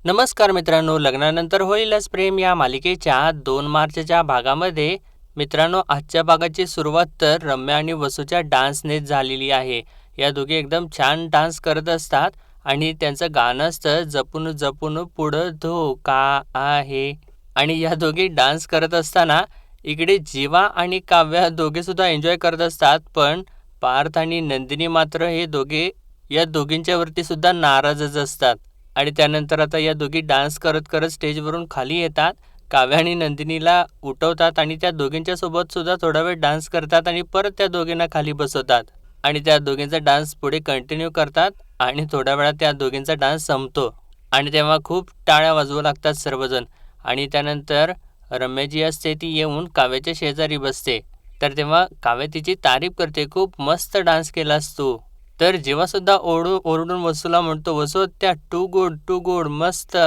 नमस्कार मित्रांनो, लग्नानंतर होईलच प्रेम या मालिकेच्या 2 मार्चच्या भागामध्ये मित्रांनो, आजच्या भागाची सुरुवात तर रम्या आणि वसूच्या डान्सनेच झालेली आहे. या दोघी एकदम छान डान्स करत असतात आणि त्यांचं गाणं असतं जपून जपून पुढं धोका आहे. आणि या दोघी डान्स करत असताना इकडे जीवा आणि काव्या दोघे सुद्धा एन्जॉय करत असतात, पण पार्थ आणि नंदिनी मात्र हे दोघे या दोघींच्या वरती सुद्धा नाराजच असतात. आणि त्यानंतर आता या दोघी डान्स करत करत स्टेजवरून खाली येतात. काव्या आणि नंदिनीला उठवतात आणि त्या दोघींच्या सोबत सुद्धा थोडा वेळ डान्स करतात आणि परत त्या दोघींना खाली बसवतात आणि त्या दोघींचा डान्स पुढे कंटिन्यू करतात आणि थोड्या वेळात त्या दोघींचा डान्स संपतो आणि तेव्हा खूप टाळ्या वाजवू लागतात सर्वजण. आणि त्यानंतर रम्या जी असते ती येऊन काव्याच्या शेजारी बसते. तर तेव्हा काव्या तिची तारीफ करते, खूप मस्त डान्स केलास तू. तर जेव्हा सुद्धा ओरडून वसूला म्हणतो, वसू त्या टू गुड टू गुड मस्त.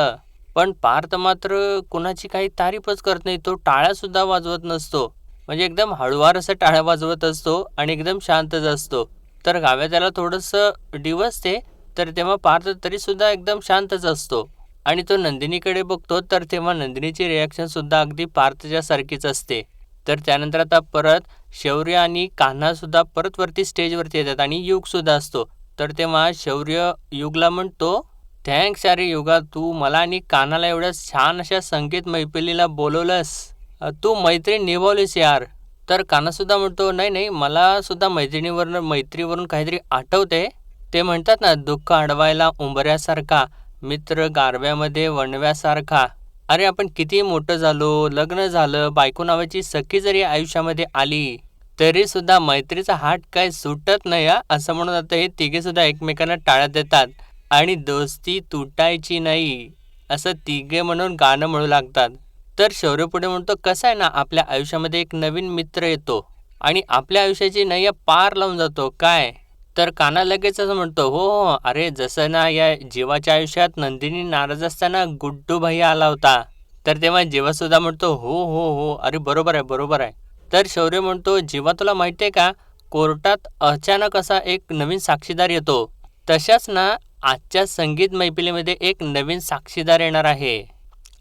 पण पार्थ मात्र कुणाची काही तारीफच करत नाही, तो टाळ्या सुद्धा वाजवत नसतो. म्हणजे एकदम हळुवार असं टाळ्या वाजवत असतो आणि एकदम शांतच असतो. तर काव्या त्याला थोडंसं डिवचते, तर तेव्हा पार्थ तरी सुद्धा एकदम शांतच असतो आणि तो नंदिनीकडे बघतो. तर तेव्हा नंदिनीची रिॲक्शन सुद्धा अगदी पार्थच्या सारखीच असते. तर त्यानंतर आता परत शौर्य आणि कान्हा सुद्धा परत वरती स्टेजवरती येतात आणि युग सुद्धा असतो. तर तेव्हा शौर्य युगला म्हणतो, थँक्स अरे युगा, तू मला आणि कान्हाला एवढ्या छान अशा संगीत मैफिलीला बोलवलंस. तू मैत्री निभावलीस यार. तर कान्हा सुद्धा म्हणतो, नाही नाही, मला सुद्धा मैत्रीवरून काहीतरी आठवते. ते म्हणतात ना, दुःख अडवायला उंबऱ्यासारखा, मित्र गारव्यामध्ये वणव्यासारखा. अरे आपण किती मोठं झालो, लग्न झालं, बायको नावाची सखी जरी आयुष्यामध्ये आली तरी सुद्धा मैत्रीचा हात काय सुटत नाही हा, असं म्हणून आता हे तिघे सुद्धा एकमेकांना टाळ्या देतात आणि दोस्ती तुटायची नाही असं तिघे म्हणून गाणं म्हणू लागतात. तर शौर्य पुढे म्हणतो, कसं आहे ना, आपल्या आयुष्यामध्ये एक नवीन मित्र येतो आणि आपल्या आयुष्याची नैया पार लावून जातो काय. तर कान्हा लगेच असं म्हणतो, हो हो, अरे जसं ना या जीवाच्या आयुष्यात नंदिनी नाराज असताना गुड्डू भैया आला होता. तर तेव्हा जीवा सुद्धा म्हणतो, हो हो हो, अरे बरोबर आहे बरोबर आहे. तर शौर्य म्हणतो, जीवा तुला माहिती आहे का, कोर्टात अचानक असा एक नवीन साक्षीदार येतो. तशाच ना आजच्या संगीत मैफिलीमध्ये एक नवीन साक्षीदार येणार आहे.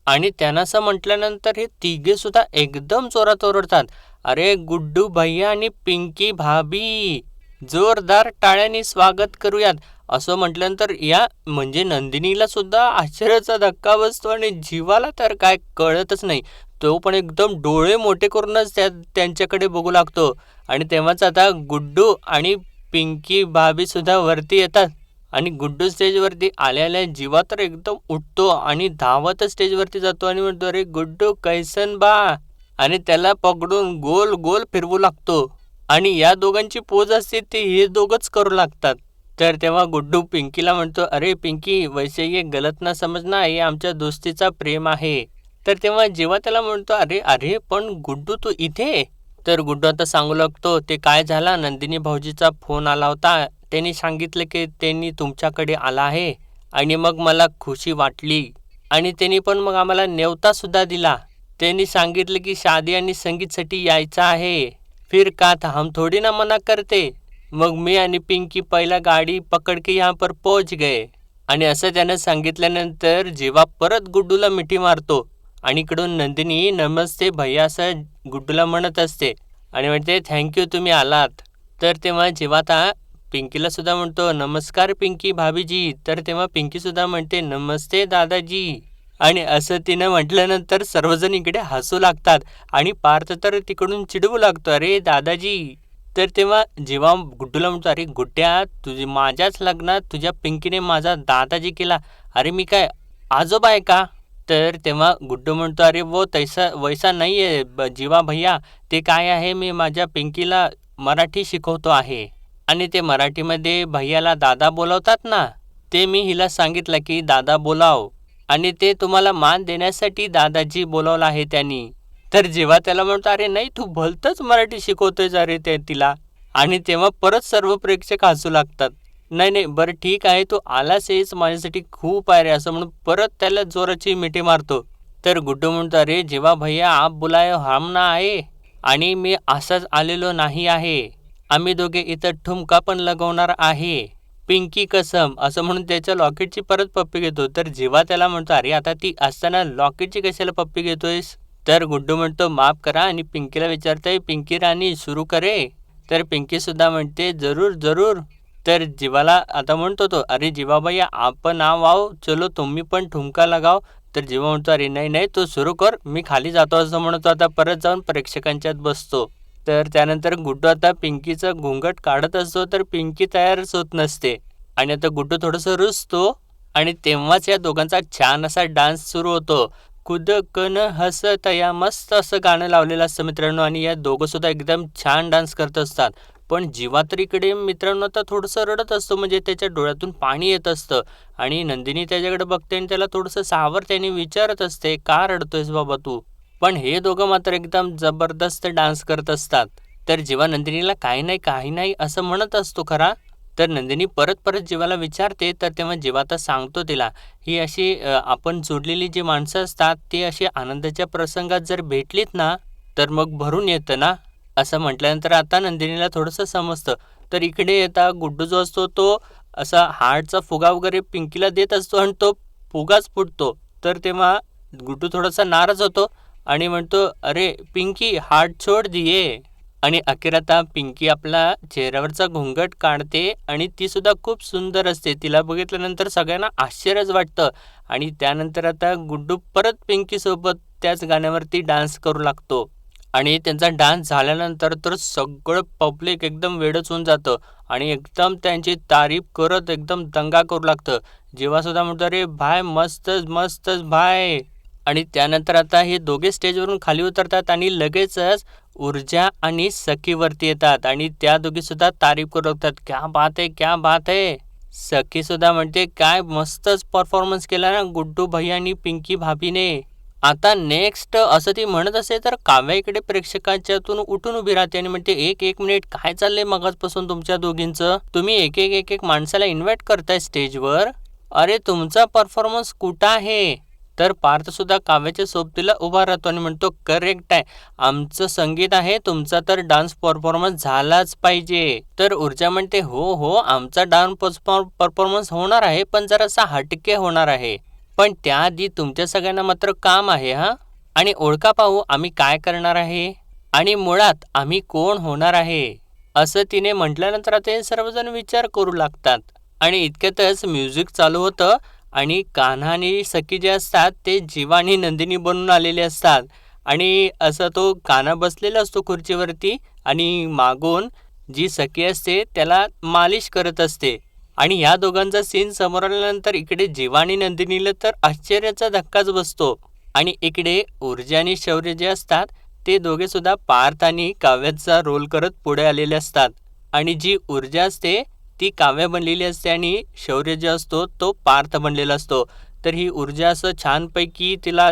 आणि त्यानं असं म्हटल्यानंतर हे तिघे सुद्धा एकदम जोरात ओरडतात, अरे गुड्डू भैया आणि पिंकी भाभी, जोरदार टाळ्यांनी स्वागत करूयात. असं म्हटल्यानंतर या म्हणजे नंदिनीला सुद्धा आश्चर्याचा धक्का बसतो आणि जीवाला तर काय कळतच नाही. तो पण एकदम डोळे मोठे करूनच त्यांच्याकडे बघू लागतो. आणि तेव्हाच आता गुड्डू आणि पिंकी भाभी सुद्धा वरती येतात आणि गुड्डू स्टेजवरती आल्या जीवा तर एकदम उठतो आणि धावतच स्टेजवरती जातो आणि म्हणतो, अरे गुड्डू कैसन बा, आणि त्याला पकडून गोल गोल फिरवू लागतो. आणि या दोघांची पोज असते ती हे दोघंच करू लागतात. तर तेव्हा गुड्डू पिंकीला म्हणतो, अरे पिंकी, वैसे ये गलत ना समजना, हे आमच्या दोस्तीचा प्रेम आहे. तर तेव्हा जेव्हा त्याला म्हणतो, अरे अरे पण गुड्डू तू इथे. तर गुड्डू आता सांगू लागतो, ते काय झाला, नंदिनी भाऊजीचा फोन आला होता, त्यांनी सांगितलं की त्यांनी तुमच्याकडे आला आहे आणि मग मला खुशी वाटली आणि त्यांनी पण मग आम्हाला नेवता सुद्धा दिला. त्यांनी सांगितलं की शादी आणि संगीतसाठी यायचं आहे, फिर का था, हम थोड़ी ना मना करते. मग मी आणि पिंकी पहिला गाडी पकड के यहाँ पर पोहोच गए. आणि असं त्यानं सांगितल्यानंतर जेव्हा परत गुड्डूला मिठी मारतो आणि इकडून नंदिनी नमस्ते भैया असं गुड्डूला म्हणत असते आणि म्हणते, थँक्यू तुम्ही आलात. तर तेव्हा जेव्हा आता पिंकीला सुद्धा म्हणतो, नमस्कार पिंकी भाभीजी. तर तेव्हा पिंकी सुद्धा म्हणते, नमस्ते दादाजी. आणि असं तिनं म्हटल्यानंतर सर्वजण इकडे हसू लागतात आणि पार्थ तर तिकडून चिडवू लागतो, अरे दादाजी. तर तेव्हा जेव्हा गुड्डूला म्हणतो, अरे गुड्ड्या, तुझी माझ्याच लग्नात तुझ्या पिंकीने माझा दादाजी केला, अरे मी काय आजोबा आहे का. तर तेव्हा गुड्डू म्हणतो, अरे वो तैसा वैसा नाही आहे जीवा भैया, ते काय आहे, मी माझ्या पिंकीला मराठी शिकवतो आहे आणि ते मराठीमध्ये भैयाला दादा बोलवतात ना, ते मी हिला सांगितलं की दादा बोलाव आणि ते तुम्हाला मान देण्यासाठी दादाजी बोलावलं आहे त्यांनी. तर जेव्हा त्याला म्हणतो, अरे नाही, तू भलतंच मराठी शिकवतोयस अरे ते तिला. आणि तेव्हा परत सर्व प्रेक्षक हसू लागतात. नाही नाही, बरं ठीक आहे, तू आलास हेच माझ्यासाठी खूप आहे रे, असं म्हणून परत त्याला जोराची मिठी मारतो. तर गुड्डू म्हणतो, अरे जेव्हा भैया आप बुलाय हम ना आहे, आणि मी असाच आलेलो नाही आहे, आम्ही दोघे इथं ठुमका पण लगवणार आहे. पिंकी कसम असं म्हणून त्याच्या लॉकेटची परत पप्पी घेतो. तर जीवा त्याला म्हणतो, अरे आता ती असताना लॉकेटची कशाला पप्पी घेतोयस? तर गुड्डू म्हणतो, माफ करा, आणि पिंकीला विचारतोय, पिंकी राणी सुरू करे? तर पिंकी सुद्धा म्हणते, जरूर जरूर. तर जीवाला आता म्हणतो तो, अरे जीवा भैया आपण नाव आव, चलो तुम्ही पण ठुमका लगाव. तर जीवा म्हणतो, अरे नाही नाही तू सुरू कर, मी खाली जातो असं म्हणतो. आता परत जाऊन प्रेक्षकांच्यात बसतो. तर त्यानंतर गुड्डू आता पिंकीचं घुंगट काढत असतो, तर पिंकी तयारच होत नसते. आणि आता गुड्डू थोडंसं रुसतो, आणि तेव्हाच या दोघांचा छान असा डान्स सुरू होतो. खुदकन हसतया, मस्त असं गाणं लावलेलं असतं मित्रांनो, आणि या दोघं सुद्धा एकदम छान डान्स करत असतात. पण जीवा तर इकडे मित्रांनो आता थोडंसं रडत असतो, म्हणजे त्याच्या डोळ्यातून पाणी येत असतं. आणि नंदिनी त्याच्याकडे बघते आणि त्याला थोडंसं सावरत्याने विचारत असते, का रडतोयस बाबा तू? पण हे दोघं मात्र एकदम जबरदस्त डान्स करत असतात. तर जीवा नंदिनीला काही नाही काही नाही असं म्हणत असतो खरा. तर नंदिनी परत परत जीवाला विचारते, तर तेव्हा जीवा आता सांगतो तिला, ही अशी आपण जोडलेली जी माणसं असतात ती अशी आनंदाच्या प्रसंगात जर भेटलीत ना, तर मग भरून येतं ना. असं म्हटल्यानंतर आता नंदिनीला थोडंसं समजतं. तर इकडे येता गुड्डू जो असतो तो असा हार्टचा फुगा वगैरे पिंकीला देत असतो, आणि तो फुगाच फुटतो. तर तेव्हा गुड्डू थोडासा नाराज होतो आणि म्हणतो, अरे पिंकी हार्ट छोड दिये. आणि अखेर आता पिंकी आपला चेहऱ्यावरचा घुंगट काढते, आणि ती सुद्धा खूप सुंदर असते. तिला बघितल्यानंतर सगळ्यांना आश्चर्यच वाटतं. आणि त्यानंतर आता गुड्डू परत पिंकीसोबत त्याच गाण्यावरती डान्स करू लागतो. आणि त्यांचा डान्स झाल्यानंतर तर सगळं पब्लिक एकदम वेडच होऊन जातं, आणि एकदम त्यांची तारीफ करत एकदम दंगा करू लागतं. जेव्हा सुद्धा म्हणतो, अरे भाय मस्तच मस्तच भाय. आणि त्यानंतर आता हे दोघे स्टेजवरून खाली उतरतात, आणि लगेचच ऊर्जा आणि सखीवरती येतात, आणि त्या दोघी सुद्धा तारीफ करू लागतात, क्या बात आहे क्या बात आहे. सखी सुद्धा म्हणते, काय मस्तच परफॉर्मन्स केला ना गुड्डू भैया आणि पिंकी भाभीने. आता नेक्स्ट असं ती म्हणत असे, तर काव्या इकडे प्रेक्षकांच्यातून उठून उभी राहते आणि म्हणते, एक एक मिनिट काय चाललंय मगाचपासून तुमच्या दोघींचं? तुम्ही एक एक एक एक माणसाला इन्व्हाइट करताय स्टेजवर, अरे तुमचा परफॉर्मन्स कुठं आहे? तर पार्थ सुद्धा काव्याच्या सोबतीला उभा राहतो आणि म्हणतो, करेक्ट आहे, आमचं संगीत आहे, तुमचा तर डान्स परफॉर्मन्स झालाच पाहिजे. तर ऊर्जा म्हणते, हो हो आमचा डान्स परफॉर्मन्स होणार आहे, पण जरासा हटके होणार आहे. पण त्याआधी तुमच्या सगळ्यांना मात्र काम आहे हा, आणि ओळखा पाहू आम्ही काय करणार आहे, आणि मुळात आम्ही कोण होणार आहे. असं तिने म्हटल्यानंतर आता हे सर्वजण विचार करू लागतात. आणि इतक्यातच म्युझिक चालू होतं, आणि कान्हा आणि सखी जे असतात ते जीवा आणि नंदिनी बनून आलेले असतात. आणि असं तो कान्हा बसलेला असतो खुर्चीवरती, आणि मागून जी सखी असते त्याला मालिश करत असते. आणि या दोघांचा सीन समोर आल्यानंतर इकडे जीवा आणि नंदिनीला तर आश्चर्याचा धक्काच बसतो. आणि इकडे ऊर्जा आणि शौर्य जे असतात ते दोघे सुद्धा पार्थ आणि काव्याचा रोल करत पुढे आलेले असतात. आणि जी ऊर्जा असते ती काव्य बनलेली असते, आणि शौर्य जे असतो तो पार्थ बनलेला असतो. तर ही ऊर्जा असं छानपैकी तिला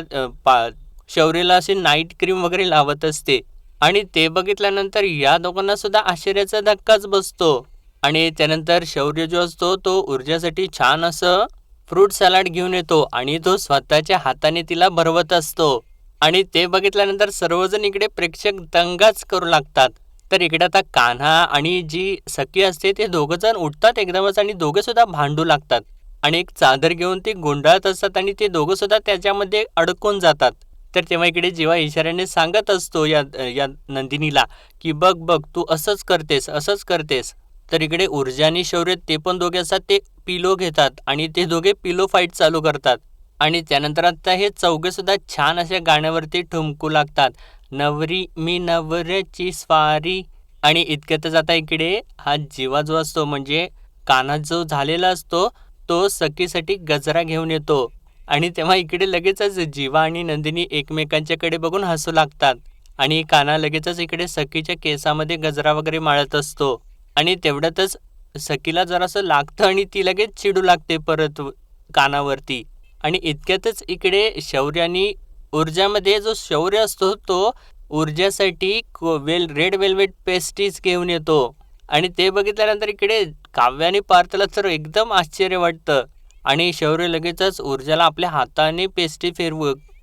शौर्यला असे नाईट क्रीम वगैरे लावत असते. आणि ते बघितल्यानंतर या दोघांना सुद्धा आश्चर्याचा धक्काच बसतो. आणि त्यानंतर शौर्य जो असतो तो ऊर्जासाठी छान असं फ्रूट सॅलड घेऊन येतो, आणि तो स्वतःच्या हाताने तिला भरवत असतो. आणि ते बघितल्यानंतर सर्वजण इकडे प्रेक्षक दंगाच करू लागतात. तर इकडे आता कान्हा आणि जी सखी असते ते दोघं जण उठतात एकदमच, आणि दोघे सुद्धा भांडू लागतात, आणि एक चादर घेऊन ते गुंडाळत असतात, आणि ते दोघं सुद्धा त्याच्यामध्ये अडकून जातात. तर तेव्हा इकडे जेव्हा इशाऱ्याने सांगत असतो या या नंदिनीला, की बघ बघ तू असंच करतेस असंच करतेस. तर इकडे ऊर्जा आणि शौर्य ते पण दोघे असतात, ते पिलो घेतात, आणि ते दोघे पिलो फाईट चालू करतात. आणि त्यानंतर आता हे चौघे सुद्धा छान अशा गाण्यावरती ठुमकू लागतात, नवरी मी नवऱ्याची स्वारी. आणि इतक्यातच आता इकडे हा जीवा जो असतो म्हणजे कान्हा जो झालेला असतो तो सखीसाठी गजरा घेऊन येतो. आणि तेव्हा इकडे लगेचच जीवा आणि नंदिनी एकमेकांच्याकडे बघून हसू लागतात, आणि कान्हा लगेचच इकडे सखीच्या केसामध्ये गजरा वगैरे माळत असतो. आणि तेवढ्यातच सखीला जरासं लागतं, आणि ती लगेच चिडू लागते परत कानावरती. आणि इतक्यातच इकडे शौर्य आणि ऊर्जामध्ये जो शौर्य असतो तो ऊर्जासाठी रेड वेल्वेट पेस्ट्रीज घेऊन येतो. आणि ते बघितल्यानंतर इकडे काव्य आणि पार्थला तर एकदम आश्चर्य वाटतं, आणि शौर्य लगेचच ऊर्जाला आपल्या हाताने पेस्ट्री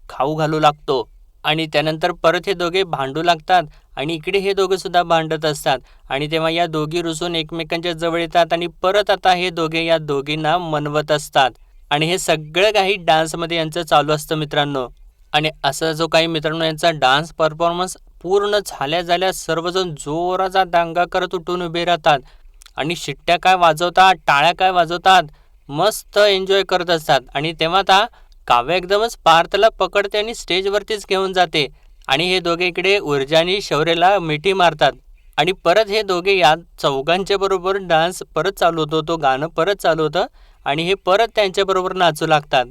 खाऊ घालू लागतो. आणि त्यानंतर परत हे दोघे भांडू लागतात, आणि इकडे हे दोघं सुद्धा भांडत असतात आणि तेव्हा या दोघी रुसून एकमेकांच्या जवळ येतात आणि परत आता हे दोघे या दोघींना मनवत असतात आणि हे सगळं काही डान्समध्ये यांचं चालू असतं मित्रांनो. आणि असा जो काही मित्रांनो यांचा डान्स परफॉर्मन्स पूर्ण झाल्या सर्वजण जोराचा दांगा करत उठून उभे राहतात आणि शिट्ट्या काय वाजवतात, टाळ्या काय वाजवतात, मस्त एन्जॉय करत असतात. आणि तेव्हा आता काव्य एकदमच पार्थला पकडते आणि स्टेजवरतीच घेऊन जाते आणि हे दोघे इकडे ऊर्जा आणि शौर्यला मिठी मारतात आणि परत हे दोघे या चौघांच्या बरोबर डान्स परत चालू होतो, तो गाणं परत चालू होतं आणि हे परत त्यांच्याबरोबर नाचू लागतात.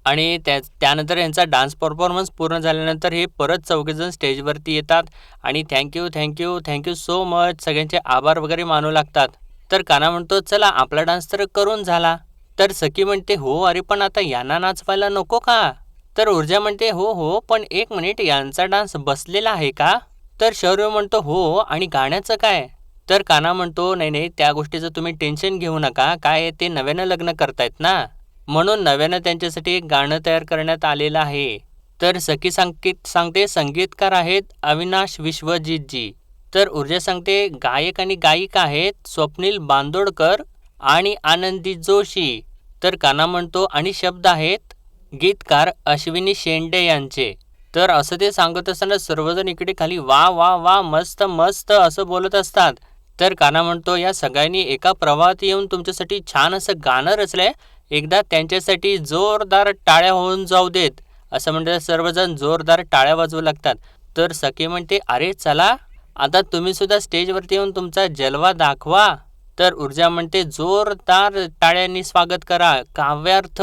आणि त्यानंतर यांचा डान्स परफॉर्मन्स पूर्ण झाल्यानंतर हे परत चौघेजण स्टेजवरती येतात आणि थँक्यू सो मच सगळ्यांचे आभार वगैरे मानू लागतात. तर काना म्हणतो चला आपला डान्स तर करून झाला. तर सखी म्हणते हो अरे पण आता यांना नाचवायला नको का? तर ऊर्जा म्हणते हो पण एक मिनिट यांचा डान्स बसलेला आहे का? तर शौर्य म्हणतो हो आणि गाण्याचं काय? तर काना म्हणतो नाही त्या गोष्टीचं तुम्ही टेन्शन घेऊ नका, काय ते नव्यानं लग्न करतायत ना, म्हणून नव्यानं त्यांच्यासाठी एक गाणं तयार करण्यात आलेलं आहे. तर सखी सांगते संगीतकार आहेत अविनाश विश्वजितजी. तर ऊर्जा सांगते गायक आणि गायिका आहेत स्वप्नील बांदोडकर आणि आनंदी जोशी. तर काना म्हणतो आणि शब्द आहेत गीतकार अश्विनी शेंडे यांचे. तर असं ते सांगत असताना सर्वजण इकडे खाली वा वा वा मस्त मस्त असं बोलत असतात. तर काना म्हणतो या सगळ्यांनी एका प्रवाहात येऊन तुमच्यासाठी छान असं गाणं रचलंय, एकदा त्यांच्यासाठी जोरदार टाळ्या होऊन जाऊ देत. असं म्हणतात सर्वजण जोरदार टाळ्या वाजवू लागतात. तर सखी म्हणते अरे चला आता तुम्ही सुद्धा स्टेजवरती येऊन तुमचा जलवा दाखवा. तर ऊर्जा म्हणते जोरदार टाळ्यांनी स्वागत करा काव्यार्थ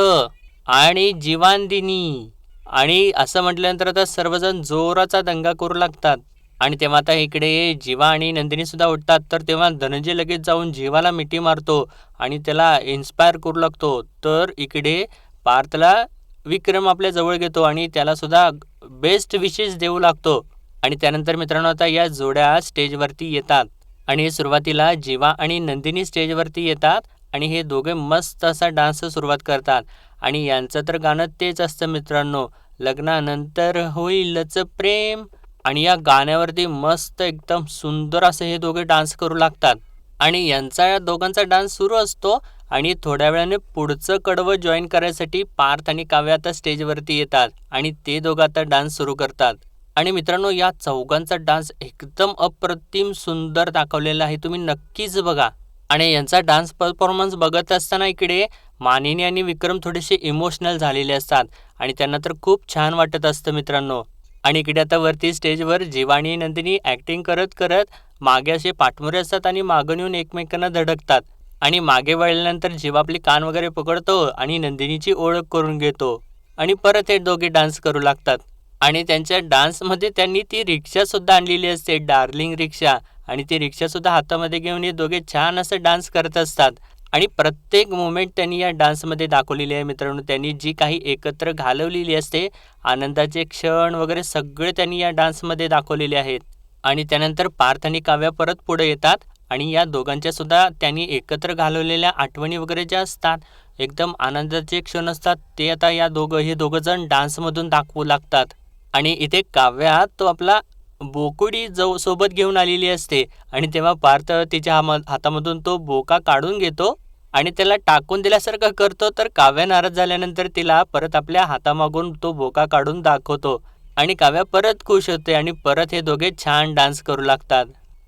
आणि जीवांदिनी. आणि असं म्हटल्यानंतर आता सर्वजण जोराचा दंगा करू लागतात. आणि तेव्हा आता इकडे जीवा आणि नंदिनी सुद्धा उठतात. तर तेव्हा धनंजय लगेच जाऊन जीवाला मिठी मारतो आणि त्याला इन्स्पायर करू लागतो. तर इकडे पार्थला विक्रम आपल्या जवळ घेतो आणि त्याला सुद्धा बेस्ट विशेस देऊ लागतो. आणि त्यानंतर मित्रांनो आता या जोड्या स्टेजवरती येतात आणि सुरुवातीला जीवा आणि नंदिनी स्टेजवरती येतात आणि हे दोघे मस्त असा डान्स सुरुवात करतात. आणि यांचं तर गाणं तेच असतं मित्रांनो, लग्नानंतर होईलच प्रेम. आणि या गाण्यावरती मस्त एकदम सुंदर असे हे दोघे डान्स करू लागतात. आणि या दोघांचा डान्स सुरू असतो आणि थोड्या वेळाने पुढचं कडवं जॉईन करायसाठी पार्थ आणि काव्य आता स्टेजवरती येतात आणि ते दोघं आता डान्स सुरू करतात. आणि मित्रांनो या चौघांचा डान्स एकदम अप्रतिम सुंदर दाखवलेला आहे, तुम्ही नक्कीच बघा. आणि यांचा डान्स परफॉर्मन्स बघत असताना इकडे मानिनी आणि विक्रम थोडेसे इमोशनल झालेले असतात आणि त्यांना तर खूप छान वाटत असतं मित्रांनो. आणि इकडे आता वरती स्टेजवर जीवा आणि नंदिनी ॲक्टिंग करत करत मागे असे पाठमोरे असतात आणि मागून येऊन एकमेकांना धडकतात. आणि मागे वळल्यानंतर जीवा आपली कान वगैरे पकडतो आणि नंदिनीची ओळख करून घेतो आणि परत हे दोघे डान्स करू लागतात. आणि त्यांच्या डान्समध्ये त्यांनी ती रिक्षासुद्धा आणलेली असते, डार्लिंग रिक्षा. आणि ती रिक्षासुद्धा हातामध्ये घेऊन हे दोघे छान असं डान्स करत असतात. आणि प्रत्येक मोमेंट त्यांनी या डान्समध्ये दाखवलेली आहे मित्रांनो. त्यांनी जी काही एकत्र घालवलेली असते आनंदाचे क्षण वगैरे सगळे त्यांनी या डान्समध्ये दाखवलेले आहेत. आणि त्यानंतर पार्थ आणि काव्या परत पुढे येतात आणि या दोघांच्या सुद्धा त्यांनी एकत्र घालवलेल्या आठवणी वगैरे ज्या असतात एकदम आनंदाचे क्षण असतात ते आता हे दोघं जण डान्समधून दाखवू लागतात. आणि इथे काव्या तो आपला बोकुडी सोबत घेऊन आलेली असते आणि तेव्हा पार्थ तिच्या हातामधून तो बोका काढून घेतो आणि त्याला टाकून दिल्यासारखं करतो. तर काव्या नाराज झाल्यानंतर तिला परत आपल्या हातामागून तो बोका काढून दाखवतो आणि काव्या परत खुश होते आणि परत हे दोघे छान डान्स करू लागतात.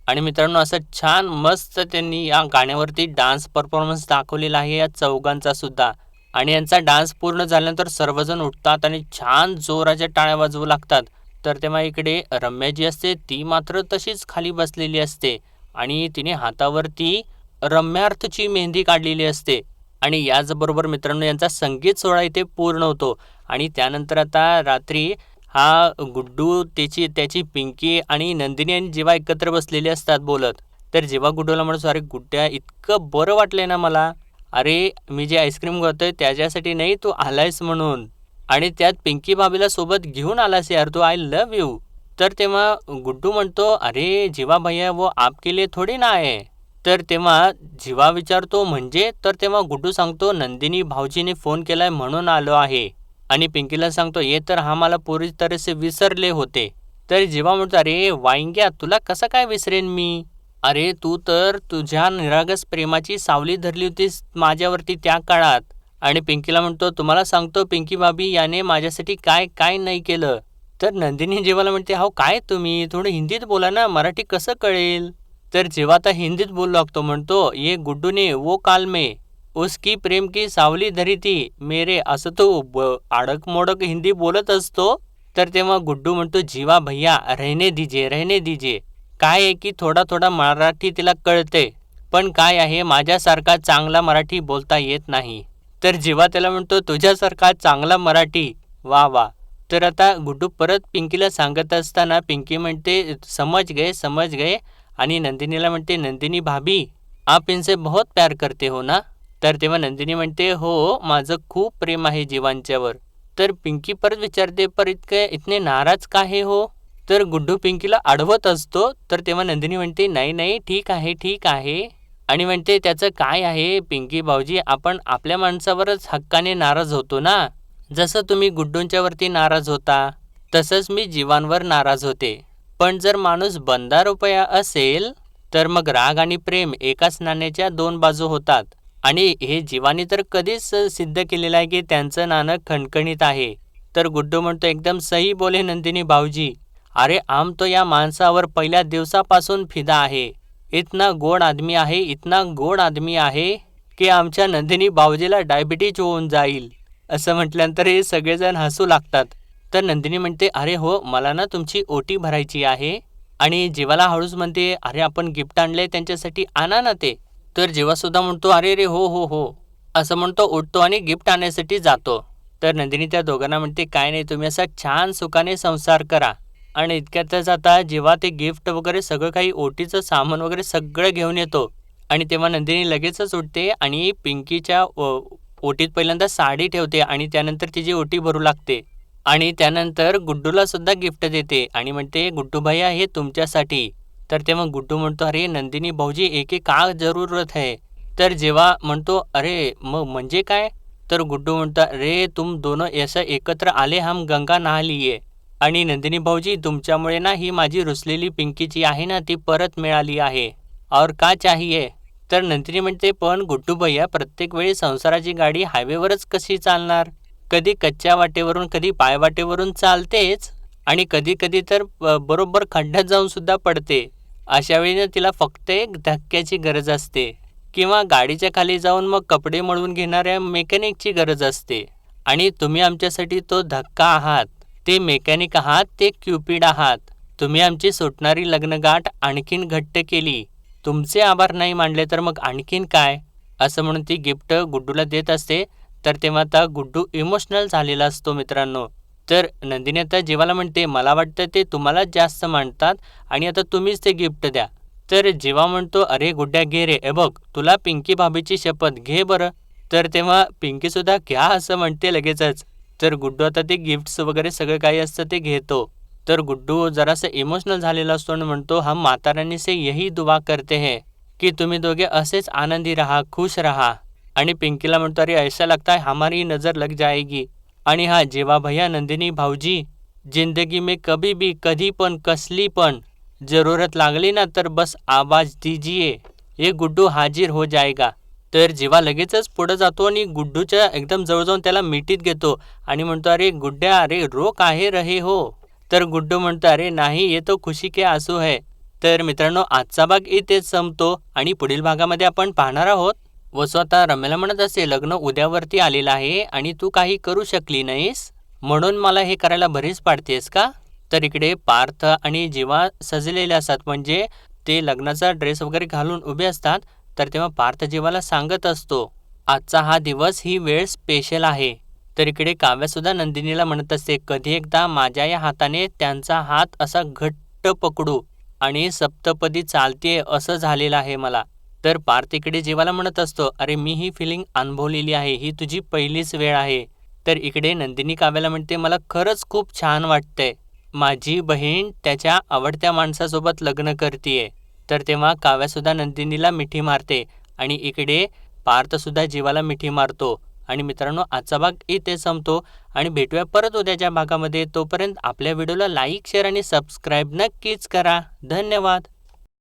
आणि मित्रांनो असं छान मस्त त्यांनी या गाण्यावरती डान्स परफॉर्मन्स दाखवलेला आहे या चौघांचा सुद्धा. आणि यांचा डान्स पूर्ण झाल्यानंतर सर्वजण उठतात आणि छान जोराच्या टाळ्या वाजवू लागतात. तर तेव्हा इकडे रम्या जी असते ती मात्र तशीच खाली बसलेली असते आणि तिने हातावरती रम्यार्थची मेहंदी काढलेली असते. आणि याचबरोबर मित्रांनो यांचा संगीत सोहळा इथे पूर्ण होतो. आणि त्यानंतर आता रात्री हा गुड्डू त्याची पिंकी आणि नंदिनी आणि जीवा एकत्र बसलेले असतात बोलत. तर जीवा गुड्डूला म्हणतो अरे गुड्ड्या इतकं बरं वाटलंय ना मला, अरे मी जे आईस्क्रीम खातोय त्याच्यासाठी नाही तू आलायस म्हणून, आणि त्यात पिंकी भाभीला सोबत घेऊन आलास यार तू, आय लव्ह यू. तर तेव्हा गुड्डू म्हणतो अरे जीवा भैया वो आपके लिए थोडी ना आहे. तर तेव्हा जीवा विचारतो म्हणजे, तर तेव्हा गुड्डू सांगतो नंदिनी भाऊजीने फोन केलाय म्हणून आलो आहे. आणि पिंकीला सांगतो ये तर हा मला पूरी तरह से विसरले होते. तर जीवा म्हणतो, अरे वांग्या, तुला कसा काय विसरेन मी? अरे तू तर तुझ्या निरागस प्रेमाची सावली धरली होतीस माझ्यावरती त्या काळात. आणि पिंकीला म्हणतो, तुम्हाला सांगतो पिंकी भाभी, याने माझ्यासाठी काय काय नाही केलं. तर नंदिनी जीवाला म्हणते, हो काय तुम्ही थोडं हिंदीत बोला ना, मराठी कसं कळेल? तर जेव्हा आता हिंदीत बोलू लागतो, म्हणतो, ये गुड्डू ने वो काल में उसकी प्रेम की सावली धरी थी मेरे, असं तो आडक मोडक हिंदी बोलत असतो. तर तेव्हा गुड्डू म्हणतो, जीवा भैया रहने दीजिए रहने दीजिए. काय आहे की थोडा थोडा मराठी तिला कळते, पण काय आहे माझ्यासारखा चांगला मराठी बोलता येत नाही. तर जीवा त्याला म्हणतो, तुझ्यासारखा चांगला मराठी, वा वा. तर आता गुड्डू परत पिंकीला सांगत असताना पिंकी म्हणते, समज गए. आणि नंदिनीला म्हणते, नंदिनी भाभी आप इनसे बहुत प्यार करते हो ना? तर तेव्हा नंदिनी म्हणते, हो माझं खूप प्रेम आहे जीवांच्यावर. तर पिंकी परत विचारते, पर इतने नाराज का हे हो? तर गुड्डू पिंकीला अडवत असतो. तर तेव्हा नंदिनी म्हणते, नाही नाही ठीक आहे ठीक आहे. आणि म्हणते, त्याचं काय आहे पिंकी भाऊजी, आपण आपल्या माणसावरच हक्काने नाराज होतो ना. जसं तुम्ही गुड्डूंच्या वरती नाराज होता तसंच मी जीवांवर नाराज होते. पण जर माणूस बंदा रुपया असेल तर मग राग आणि प्रेम एकाच नाण्याच्या दोन बाजू होतात. आणि हे जीवानी तर कधीच सिद्ध केलेलं आहे की त्यांचं नाणं खणखणीत आहे. तर गुड्डू म्हणतो, एकदम सही बोले नंदिनी भाऊजी. अरे आम तो या माणसावर पहिल्या दिवसापासून फिदा आहे. इतना गोड आदमी आहे, इतना गोड आदमी आहे की आमच्या नंदिनी भाऊजीला डायबिटीज होऊन जाईल. असं म्हटल्यानंतर हे सगळेजण हसू लागतात. तर नंदिनी म्हणते, अरे हो मला ना तुमची ओटी भरायची आहे. आणि जीवाला हळूच म्हणते, अरे आपण गिफ्ट आणले त्यांच्यासाठी, आणा ना ते. तर जीवासुद्धा म्हणतो, अरे रे हो हो हो असं म्हणतो, उठतो आणि गिफ्ट आणण्यासाठी जातो. तर नंदिनी त्या दोघांना म्हणते, काय नाही तुम्ही असा छान सुखाने संसार करा. आणि इतक्यातच आता जेव्हा ते गिफ्ट वगैरे सगळं काही ओटीचं सामान वगैरे सगळं घेऊन येतो. आणि तेव्हा नंदिनी लगेचच उठते आणि पिंकीच्या ओटीत पहिल्यांदा साडी ठेवते आणि त्यानंतर तिची ओटी भरू लागते. आणि त्यानंतर गुड्डूला सुद्धा गिफ्ट देते आणि म्हणते, गुड्डू भैया हे तुमच्यासाठी. तर तेव्हा गुड्डू म्हणतो, अरे नंदिनी भाऊजी एक एक का जरूरत है? तर जेव्हा म्हणतो, अरे मग म्हणजे काय? तर गुड्डू म्हणतो, अरे तुम दोनों ऐसा एकत्र आले हम गंगा नहा लिए. आणि नंदिनी भाऊजी तुमच्यामुळे ना ही माझी रुसलेली पिंकीची आहे ना ती परत मिळाली आहे. और का चाहिए? तर नंदिनी म्हणते, पण गुड्डू भैया प्रत्येक वेळी संसाराची गाडी हायवेवरच कशी चालणार? कधी कच्च्या वाटेवरून कधी पायवाटेवरून चालतेच आणि कधी कधी तर बरोबर खड्ड्यात जाऊन सुद्धा पडते. अशा वेळी तिला फक्त एक धक्क्याची गरज असते किंवा गाडीच्या खाली जाऊन मग कपडे मळवून घेणाऱ्या मेकॅनिकची गरज असते. आणि तुम्ही आमच्यासाठी तो धक्का आहात, ते मेकॅनिक आहात, ते क्युपिड आहात. तुम्ही आमची सुटणारी लग्नगाठ आणखीन घट्ट केली. तुमचे आभार नाही मानले तर मग आणखीन काय? असं म्हणून ती गिफ्ट गुड्डूला देत असते. तर तेव्हा आता गुड्डू इमोशनल झालेला असतो मित्रांनो. तर नंदिनी आता जीवाला म्हणते, मला वाटतं ते तुम्हालाच जास्त मानतात आणि आता तुम्हीच ते गिफ्ट द्या. तर जीवा म्हणतो, अरे गुड्ड्या घे रे, बघ तुला पिंकी भाभीची शपथ घे बरं. तर तेव्हा पिंकीसुद्धा घ्या असं म्हणते लगेचच. तर गुड्डू आता ते गिफ्ट्स वगैरे सगळं काही असतं ते घेतो. तर गुड्डू जरासं इमोशनल झालेला असतो आणि म्हणतो, हम माता रानी से यही दुआ करते हैं की तुम्ही दोघे असेच आनंदी रहा, खुश रहा. आणि पिंकीला म्हणतो, अरे ऐसा लगता है हमारी नज़र लग जाएगी. आणि हा जेव्हा भैया नंदिनी भाऊजी जिंदगी में कभी भी कधी पण कसली पण जरूरत लागली ना तर बस आवाज दीजिए, ये गुड्डू हाजीर हो जाएगा. तर जेव्हा लगेचच पुढं जातो आणि गुड्डूच्या एकदम जवळ जाऊन त्याला मिठीत घेतो आणि म्हणतो, अरे गुड्ड्या, अरे रो काहे रहे हो? तर गुड्डू म्हणतो, अरे नाही ये तो खुशी के आंसू है. तर मित्रांनो आजचा भाग इथेच संपतो आणि पुढील भागामध्ये आपण पाहणार आहोत. वसू आता रम्याला म्हणत असते, लग्न उद्यावरती आलेलं आहे आणि तू काही करू शकली नाहीस म्हणून मला हे करायला भरीच पाडतेस का? तर इकडे पार्थ आणि जीवा सजलेले असतात, म्हणजे ते लग्नाचा ड्रेस वगैरे घालून उभे असतात. तर तेव्हा पार्थ जीवाला सांगत असतो, आजचा हा दिवस ही वेळ स्पेशल आहे. तर इकडे काव्यासुद्धा नंदिनीला म्हणत असते, कधी एकदा माझ्या या हाताने त्यांचा हात असा घट्ट पकडू आणि सप्तपदी चालतेय असं झालेलं आहे मला. तर पार्थ इकडे जीवाला म्हणत असतो, अरे मी ही फिलिंग अनुभवलेली आहे, ही तुझी पहिलीच वेळ आहे. तर इकडे नंदिनी काव्याला म्हणते, मला खरंच खूप छान वाटतंय, माझी बहीण त्याच्या आवडत्या माणसासोबत लग्न करतीये. तर तेव्हा काव्यासुद्धा नंदिनीला मिठी मारते आणि इकडे पार्थसुद्धा जीवाला मिठी मारतो आणि मित्रांनो आजचा भाग इथे संपतो आणि भेटूया परत उद्याच्या भागामध्ये. तोपर्यंत आपल्या व्हिडिओला लाईक शेअर आणि सबस्क्राईब नक्कीच करा. धन्यवाद.